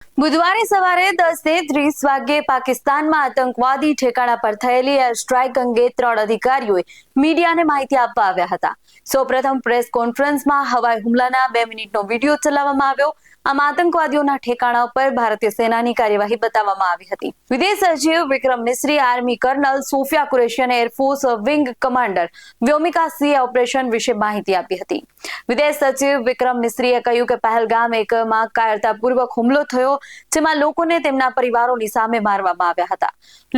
બુધવારે સવારે 10:30 વાગ્યે પાકિસ્તાનમાં આતંકવાદી ઠેકાણા પર થયેલી એર સ્ટ્રાઇક અંગે 3 અધિકારીઓએ મીડિયાને માહિતી આપવા આવ્યા હતા. સૌપ્રથમ પ્રેસ કોન્ફરન્સમાં હવાઈ હુમલાના 2 મિનિટનો વિડીયો ચલાવવામાં આવ્યો. આમાં આતંકવાદીઓના ઠેકાણા પર ભારતીય સેનાની કાર્યવાહી બતાવવામાં આવી હતી. વિદેશ સચિવ વિક્રમ મિસ્રી, આર્મી કર્નલ સોફિયા કુરેશી અને એરફોર્સ વિંગ કમાન્ડર વ્યોમિકા સિંહે ઓપરેશન વિશે માહિતી આપી હતી. વિદેશ સચિવ વિક્રમ મિસ્રીએ કહ્યું કે પહેલગામ એકમાં કાયરતાપૂર્વક હુમલો થયો, જેમાં લોકોને તેમના પરિવારોની સામે મારવામાં આવ્યા હતા.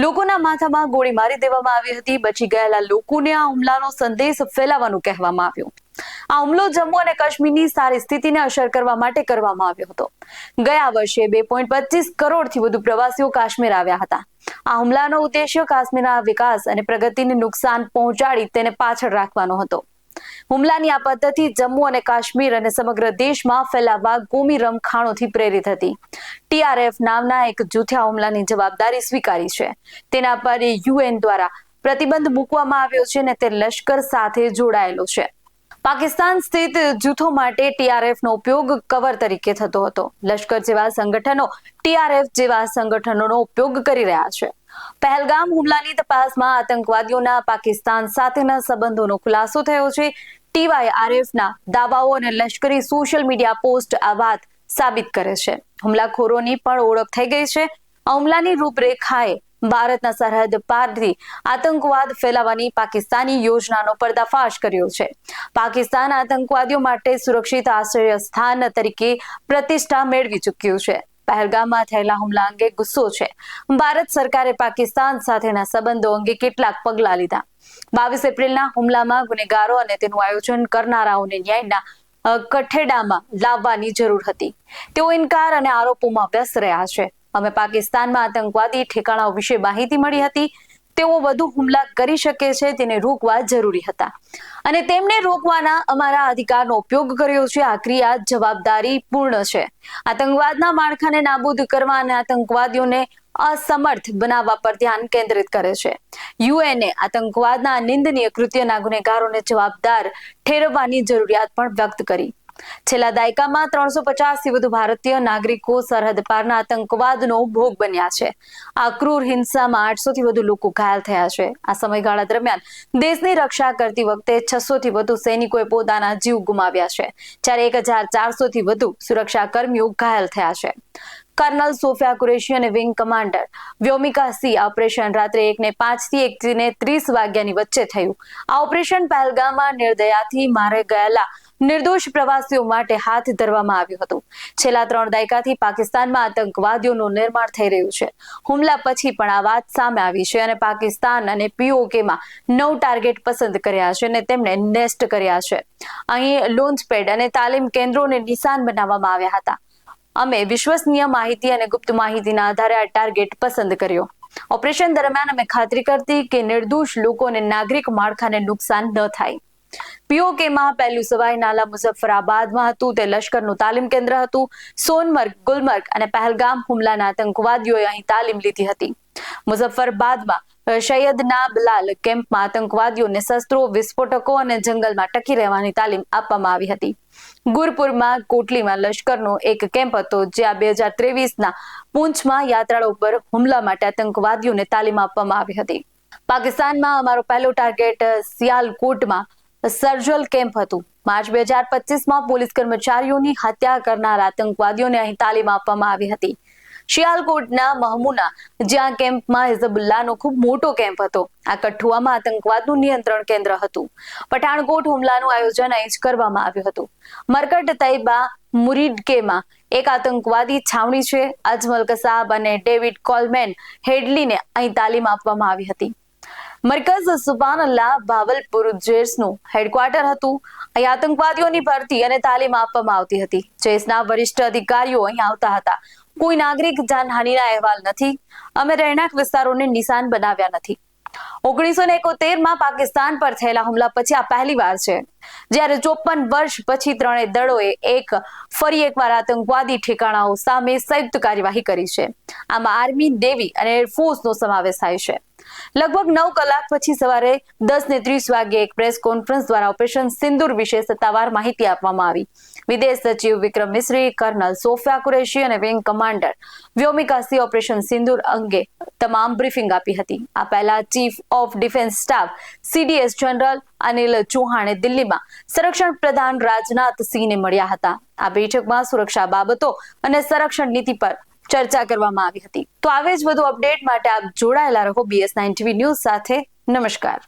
લોકોના માથામાં ગોળી મારી દેવામાં આવી હતી. બચી ગયેલા લોકોને આ હુમલાનો સંદેશ ફેલાવવાનું કહેવામાં આવ્યું. આ હુમલો જમ્મુ અને કાશ્મીરની સારી સ્થિતિને અસર કરવા માટે કરવામાં આવ્યો હતો. ગયા વર્ષે 2.25 કરોડથી વધુ પ્રવાસીઓ કાશ્મીર આવ્યા હતા. આ હુમલાનો ઉદ્દેશ્ય કાશ્મીરના વિકાસ અને પ્રગતિને નુકસાન પહોંચાડી તેને પાછળ રાખવાનો હતો. હુમલાની આ પદ્ધતિ જમ્મુ અને કાશ્મીર અને સમગ્ર દેશમાં ફેલાવા કોમી રમખાણોથી પ્રેરિત હતી. TRF નામના એક જૂથે આ હુમલાની જવાબદારી સ્વીકારી છે. તેના પર UN દ્વારા પ્રતિબંધ મૂકવામાં આવ્યો છે અને તે લશ્કર સાથે જોડાયેલો છે. પાકિસ્તાન સ્થિત જૂથો માટે TRFનો ઉપયોગ કવર તરીકે થતો હતો. લશ્કર જેવા સંગઠનો TRF જેવા સંગઠનોનો ઉપયોગ કરી રહ્યા છે. પહેલગામ હુમલાની તપાસમાં આતંકવાદીઓના પાકિસ્તાન સાથેના સંબંધોનો ખુલાસો થયો છે. TYRFના દાવાઓ અને લશ્કરી સોશિયલ મીડિયા પોસ્ટ આ વાત સાબિત કરે છે. હુમલાખોરોની પણ ઓળખ થઈ ગઈ છે. આ હુમલાની રૂપરેખાએ ભારતના સરહદ પારથી આતંકવાદ ફેલાવવાની પાકિસ્તાની યોજનાનો પર્દાફાશ કર્યો છે. પાકિસ્તાન આતંકવાદીઓ માટે સુરક્ષિત આશ્રય સ્થાન તરીકે પ્રતિષ્ઠા મેળવી ચૂક્યું છે. પહેલગામમાં થયેલા હુમલા અંગે ગુસ્સો છે. ભારત સરકારે પાકિસ્તાન સાથેના સંબંધો અંગે કેટલાક પગલાં લીધા. 22 એપ્રિલના હુમલામાં ગુનેગારો અને તેનું આયોજન કરનારાઓને ન્યાયના કઠેડામાં લાવવાની જરૂર હતી. તેઓ ઇનકાર અને આરોપોમાં વ્યસ્ત રહ્યા છે. અમે પાકિસ્તાનમાં આતંકવાદી ઠેકાણાઓ વિશે માહિતી મળી હતી. તેઓ વધુ હુમલા કરી શકે છે તેને રોકવા જરૂરી હતા અને તેમને રોકવાના અમારા અધિકારનો ઉપયોગ કર્યો છે. આ ક્રિયા જવાબદારી પૂર્ણ છે. આતંકવાદના માળખાને નાબૂદ કરવા અને આતંકવાદીઓને અસમર્થ બનાવવા પર ધ્યાન કેન્દ્રિત કરે છે. UN આતંકવાદના નિંદનીય કૃત્યના ગુનેગારોને જવાબદાર ઠેરવવાની જરૂરિયાત પણ વ્યક્ત કરી. છેલ્લા દાયકામાં 350થી વધુ ભારતીય નાગરિકો સરહદ પારના આતંકવાદનો ભોગ બન્યા છે. આ ક્રૂર હિંસામાં 800થી વધુ લોકો ઘાયલ થયા છે. આ સમયગાળા દરમિયાન દેશની રક્ષા કરતી વખતે 600થી વધુ સૈનિકોએ પોતાના જીવ ગુમાવ્યા છે, જ્યારે 1400થી વધુ સુરક્ષા કર્મીઓ ઘાયલ થયા છે. કર્નલ સોફિયા કુરેશી અને વિંગ કમાન્ડર વ્યોમિકા સિંહ ઓપરેશન રાત્રે 1:05 થી 1:30 વાગ્યાની વચ્ચે થયું. આ ઓપરેશન પહેલગામમાં નિર્દયાથી મારે ગયેલા નિર્દોષ પ્રવાસીઓ માટે હાથ ધરવામાં આવ્યું હતું. છેલ્લા 3 દાયકાથી પાકિસ્તાનમાં આતંકવાદીઓનું નિર્માણ થઈ રહ્યું છે. હુમલા પછી પણ આ વાત સામે આવી છે અને પાકિસ્તાન અને POKમાં 9 ટાર્ગેટ પસંદ કર્યા છે અને તેમને નેસ્ટ કર્યા છે. અહીં લોન્ચપેડ અને તાલીમ કેન્દ્રોને નિશાન બનાવવામાં આવ્યા હતા. અમે વિશ્વસનીય માહિતી અને ગુપ્ત માહિતીના આધારે આ ટાર્ગેટ પસંદ કર્યો. ઓપરેશન દરમિયાન અમે ખાતરી કરતી કે નિર્દોષ લોકો અને નાગરિક માળખાને નુકસાન ન થાય. POKમાં પહેલું સવાઈ નાલા મુઝફ્ફરાબાદમાં હતું. તે લશ્કરનું તાલીમ કેન્દ્ર હતું. સોનમર્ગ, ગુલમર્ગ અને પહેલગામ હુમલાના આતંકવાદીઓએ અહીં તાલીમ લીધી હતી. મુઝફ્ફરાબાદમાં સૈયદના બલાલ કેમ્પમાં આતંકવાદીઓને શસ્ત્રો, વિસ્ફોટકો અને જંગલમાં ટકી રહેવાની તાલીમ આપવામાં આવી હતી. ગુરપુરમાં કોટલીમાં લશ્કરનો એક કેમ્પ હતો, જ્યાં 2023ના પૂંછમાં યાત્રાળુઓ પર હુમલા માટે આતંકવાદીઓને તાલીમ આપવામાં આવી હતી. પાકિસ્તાનમાં અમારો પહેલો ટાર્ગેટ સિયાલકોટમાં સર્જલ કેમ્પ હતું. માર્ચ 2025માં પોલીસ કર્મચારીઓની હત્યા કરનાર આતંકવાદીઓને અહીં તાલીમ આપવામાં આવી હતી. શિયાલકોટના મહમુના જ્યાં કેમ્પમાં હિઝબુલ્લાહનો ખૂબ મોટો કેમ્પ હતો. આ કઠુઆમાં આતંકવાદનું નિયંત્રણ કેન્દ્ર હતું. પઠાણકોટ હુમલાનું આયોજન અહીં જ કરવામાં આવ્યું હતું. મરકટ તૈબા મુરીડકેમાં એક આતંકવાદી છાવણી છે. અજમલ કસાબ અને ડેવિડ કોલમેન હેડલીને અહીં તાલીમ આપવામાં આવી હતી. મરકઝ સુબાનલ્લાહ ભાવલપુર જેસનું હેડક્વાર્ટર હતું. અહીં આતંકવાદીઓની ભરતી અને તાલીમ આપવામાં આવતી હતી. જેસના વરિષ્ઠ અધિકારીઓ અહીં આવતા હતા. કોઈ નાગરિક જાનહાનિના અહેવાલ નથી. અમે રહેણાંક વિસ્તારોને નિશાન બનાવ્યા નથી. 1971માં પાકિસ્તાન પર થયેલા હુમલા પછી આ પહેલીવાર છે જ્યારે 54 વર્ષ પછી ત્રણેય દળોએ ફરી એકવાર આતંકવાદી ઠેકાણાઓ સામે સંયુક્ત કાર્યવાહી કરી છે. આમાં આર્મી, નેવી અને એરફોર્સનો સમાવેશ થાય છે. લગભગ 9 કલાક પછી સવારે 10:30 વાગ્યે એક પ્રેસ કોન્ફરન્સ દ્વારા ઓપરેશન સિંદૂર વિશે સત્તાવાર માહિતી આપવામાં આવી. વિદેશ સચિવ વિક્રમ મિશ્રી, કર્નલ સોફિયા કુરેશી અને વિંગ કમાન્ડર વ્યોમિકા સિંહ ઓપરેશન સિંદૂર અંગે તમામ બ્રીફિંગ આપી હતી. આ પહેલા chief of defence staff CDS general Anil ચૌહાણે દિલ્હીમાં સંરક્ષણ પ્રધાન રાજનાથ સિંહને મળ્યા હતા. આ બેઠકમાં સુરક્ષા બાબતો અને સંરક્ષણ નીતિ પર ચર્ચા કરવામાં આવી હતી. તો આવે જ વધુ અપડેટ માટે આપ જોડાયેલા રહો BS9 TV ન્યૂઝ સાથે. નમસ્કાર.